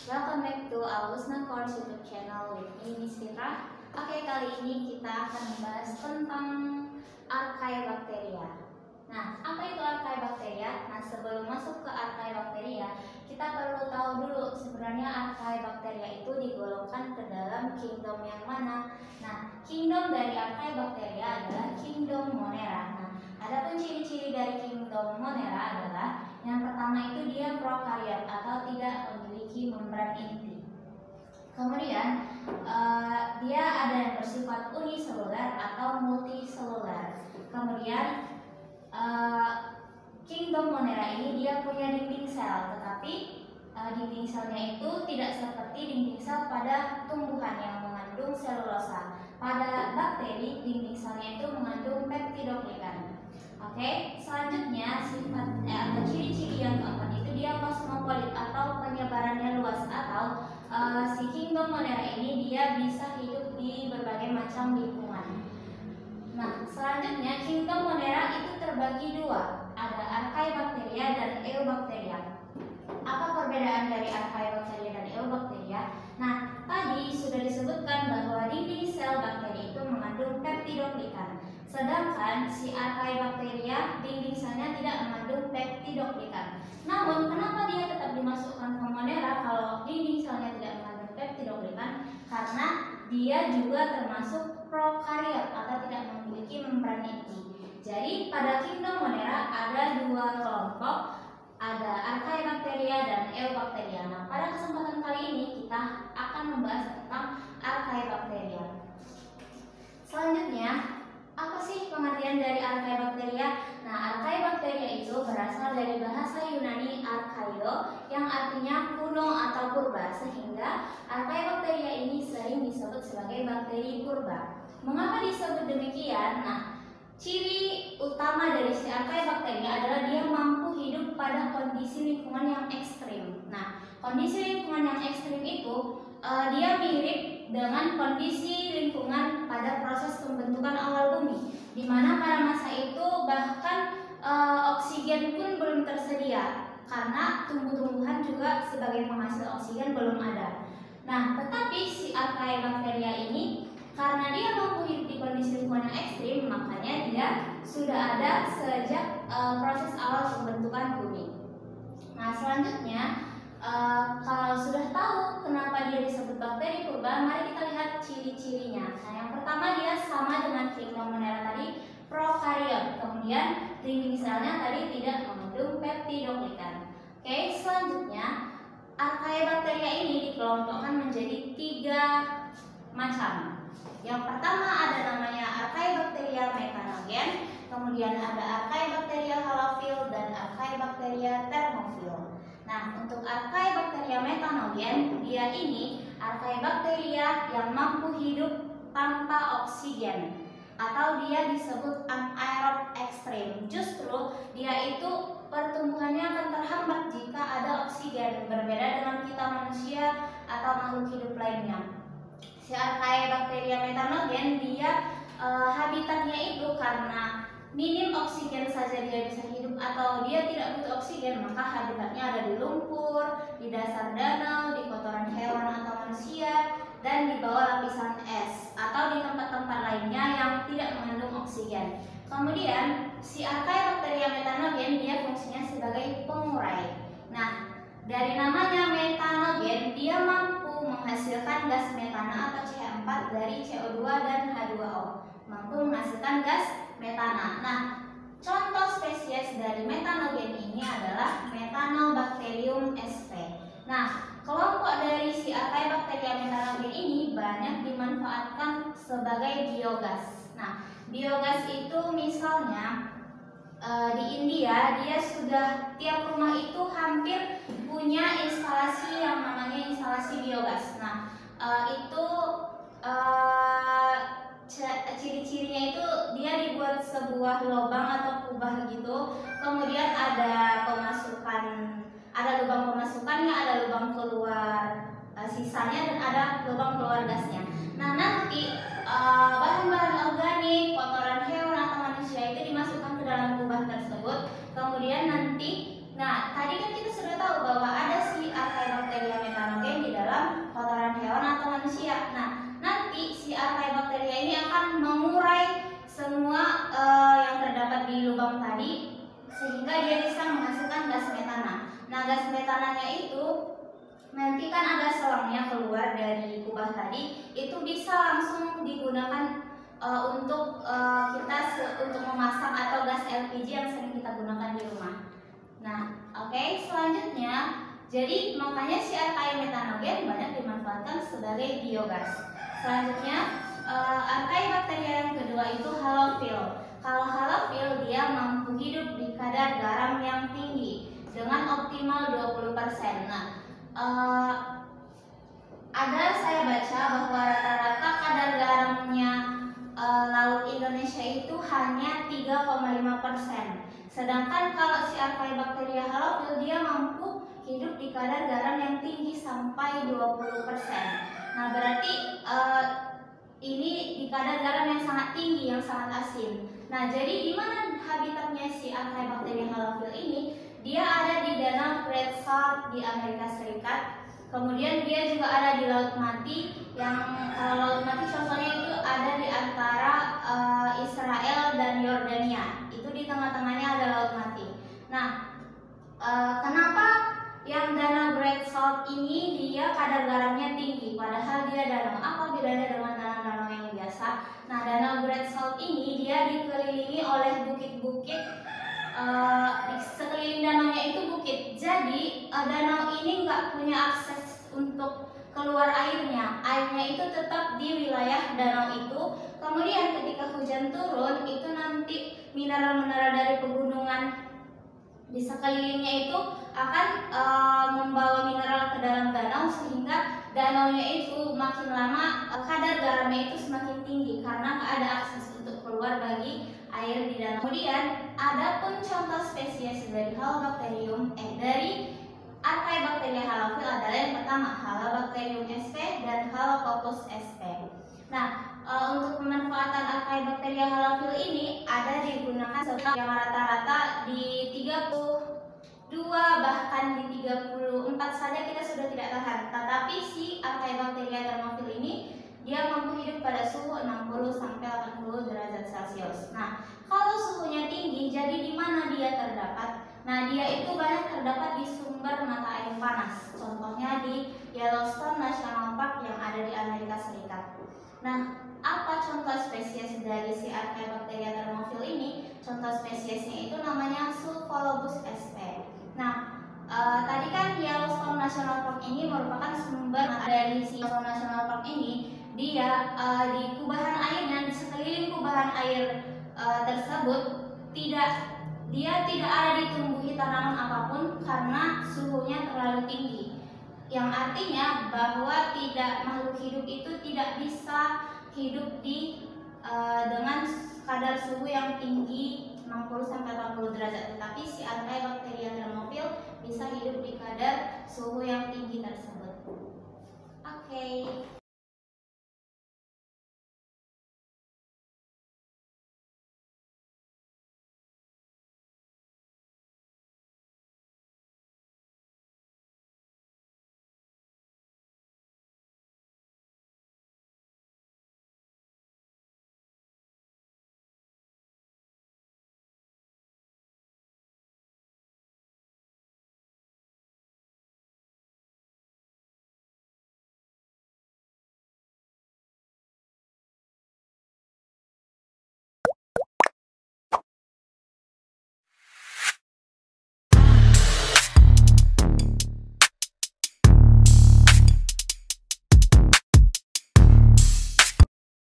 Welcome back to Alusna Course YouTube channel with me, Miss Fitra. Oke, kali ini kita akan membahas tentang Archaebacteria. Nah, apa itu Archaebacteria? Nah, sebelum masuk ke Archaebacteria, kita perlu tahu dulu sebenarnya Archaebacteria itu digolongkan ke dalam kingdom yang mana. Nah, kingdom dari Archaebacteria adalah kingdom Monera. Nah, adapun ciri-ciri dari kingdom Monera adalah yang pertama itu dia prokariot atau tidak memiliki membran inti. Kemudian dia ada yang bersifat uniselular atau multiselular. Kemudian kingdom Monera ini dia punya dinding sel, tetapi dinding selnya itu tidak seperti dinding sel pada tumbuhan yang mengandung selulosa. Pada bakteri dinding selnya itu mengandung peptidoglikan. Oke, selanjutnya sifat atau ciri-ciri yang keempat itu dia kosmopolit atau penyebarannya luas, atau si kingdom Monera ini dia bisa hidup di berbagai macam lingkungan. Nah, selanjutnya kingdom Monera itu terbagi dua, ada Archaebacteria dan Eubacteria. Apa perbedaan dari Archaebacteria dan Eubacteria? Nah, tadi sudah disebutkan bahwa dinding sel bakteri itu mengandung peptidoglikan. Sedangkan si Archaebacteria dinding selnya tidak mengandung peptidoglikan. Namun, kenapa dia tetap dimasukkan ke Monera kalau dinding selnya tidak mengandung peptidoglikan? Karena dia juga termasuk prokariot atau tidak memiliki membran inti. Jadi, pada kingdom Monera ada dua kelompok, ada Archaebacteria dan Eubacteria. Nah, pada kesempatan kali ini kita akan membahas tentang Archaebacteria. Selanjutnya, apa sih pengertian dari Archaebacteria? Nah, Archaebacteria itu berasal dari bahasa Yunani archaio yang artinya kuno atau purba, sehingga Archaebacteria ini sering disebut sebagai bakteri purba. Mengapa disebut demikian? Nah, ciri utama dari si Archaebacteria adalah dia mampu hidup pada kondisi lingkungan yang ekstrim. Nah, kondisi lingkungan yang ekstrim itu dia mirip dengan kondisi lingkungan pada proses pembentukan awal bumi, di mana pada masa itu bahkan oksigen pun belum tersedia karena tumbuh-tumbuhan juga sebagai penghasil oksigen belum ada. Nah, tetapi si Archaebacteria ini karena dia mampu hidup di kondisi lingkungan yang ekstrim, makanya dia sudah ada sejak proses awal pembentukan bumi. Nah, selanjutnya kalau sudah tahu kenapa dia disebut bakteri purba, mari kita lihat ciri-cirinya. Nah, yang pertama dia sama dengan kingdom Monera tadi, prokariot. Kemudian dinding selnya tadi tidak mengandung peptidoglikan. Oke, selanjutnya Archaebacteria ini dikelompokkan menjadi tiga macam. Yang pertama ada namanya Archaebacteria methanogen, kemudian ada Archaebacteria halofil dan Archaebacteria thermophil. Nah, untuk Archaebacteria methanogen, dia ini Archaebacteria yang mampu hidup tanpa oksigen, atau dia disebut anaerob ekstrim. Justru dia itu pertumbuhannya akan terhambat jika ada oksigen, berbeda dengan kita manusia atau makhluk hidup lainnya. Si Archaebacteria methanogen dia habitatnya itu karena minim oksigen saja dia bisa hidup atau dia tidak butuh oksigen, maka habitatnya ada di lumpur, di dasar danau, di kotoran hewan atau manusia, dan di bawah lapisan es atau di tempat-tempat lainnya yang tidak mengandung oksigen. Kemudian si Archaebacteria methanogen dia fungsinya sebagai pengurai. Nah, dari namanya methanogen dia mampu menghasilkan gas metana atau CH4 dari CO2 dan H2O, mampu menghasilkan gas metana. Nah, contoh spesies dari methanogen ini adalah Methanobacterium sp. Nah, kelompok dari si Archaebacteria methanogen ini banyak dimanfaatkan sebagai biogas. Nah, biogas itu misalnya di India dia sudah tiap rumah itu hampir punya instalasi yang namanya instalasi biogas. Nah, itu ciri-cirinya itu dia dibuat sebuah lubang atau kubah gitu, kemudian ada lubang pemasukannya, ada lubang keluar sisanya, dan ada lubang keluar gasnya. Nah, nanti bahan-bahan organik, kotoran hewan atau manusia itu dimasukkan ke dalam kubah tersebut. Kemudian nanti, nah tadi kan kita sudah tahu bahwa ada si Archaebacteria methanogen sehingga dia bisa menghasilkan gas metana. Nah, gas metananya itu nanti kan ada selangnya keluar dari kubah tadi, itu bisa langsung digunakan untuk untuk memasak atau gas LPG yang sering kita gunakan di rumah. Nah, oke, selanjutnya, jadi makanya si archaea metanogen banyak dimanfaatkan sebagai biogas. Selanjutnya, archaea bakteria yang kedua itu halofil. Kalau halofil dia mampu hidup di kadar garam yang tinggi dengan optimal 20%. Nah, saya baca bahwa rata-rata kadar garamnya laut Indonesia itu hanya 3,5%. Sedangkan kalau si archaea bakteria halofil dia mampu hidup di kadar garam yang tinggi sampai 20%. Nah, berarti ini di kadar garam yang sangat tinggi, yang sangat asin. Nah, jadi di mana habitatnya si archaea bakteria halofil ini? Dia ada di danau Great Salt di Amerika Serikat. Kemudian dia juga ada di Laut Mati, yang Laut Mati contohnya itu ada di antara Israel dan Yordania. Itu di tengah-tengahnya ada Laut Mati. Nah, kenapa yang danau Great Salt ini dia kadar garamnya tinggi, padahal dia danau? Apa bedanya dengan danau-danau yang biasa? Nah, danau Great Salt ini dia dikelilingi oleh bukit-bukit. Di sekeliling danaunya itu bukit, jadi danau ini nggak punya akses untuk keluar airnya. Airnya itu tetap di wilayah danau itu. Kemudian ketika hujan turun, itu nanti mineral-mineral dari pegunungan di sekelilingnya itu akan membawa mineral ke dalam danau, sehingga danaunya itu makin lama kadar garamnya itu semakin tinggi karena ada akses untuk keluar bagi air di danau. Kemudian adapun contoh spesies dari Halobacterium dari archaea bakteria halofil adalah yang pertama Halobacterium sp dan Halococcus sp. Nah, untuk pemanfaatan archaea bakteria halofil ini ada digunakan yang rata-rata di 32 bahkan di 34 saja kita sudah tidak tahan. Tetapi si archaea bakteria thermophil ini dia mampu hidup pada suhu 60 sampai 80 derajat Celcius. Nah, kalau suhunya tinggi, jadi di mana dia terdapat? Nah, dia itu banyak terdapat di sumber mata air panas. Contohnya di Yellowstone National Park yang ada di Amerika Serikat. Nah, apa contoh spesies dari si archaea bakteria thermophil ini? Contoh spesiesnya itu namanya Sulfolobus sp. Nah, tadi kan Yellowstone National Park ini merupakan sumber dari si Yellowstone National Park ini. Dia di kubahan airnya, di sekeliling kubahan air tersebut dia tidak ada ditumbuhi tanaman apapun karena suhunya terlalu tinggi. Yang artinya bahwa makhluk hidup itu tidak bisa hidup dengan kadar suhu yang tinggi 60-80 derajat, tetapi si archaea bakteria thermophil bisa hidup di kadar suhu yang tinggi tersebut. Oke.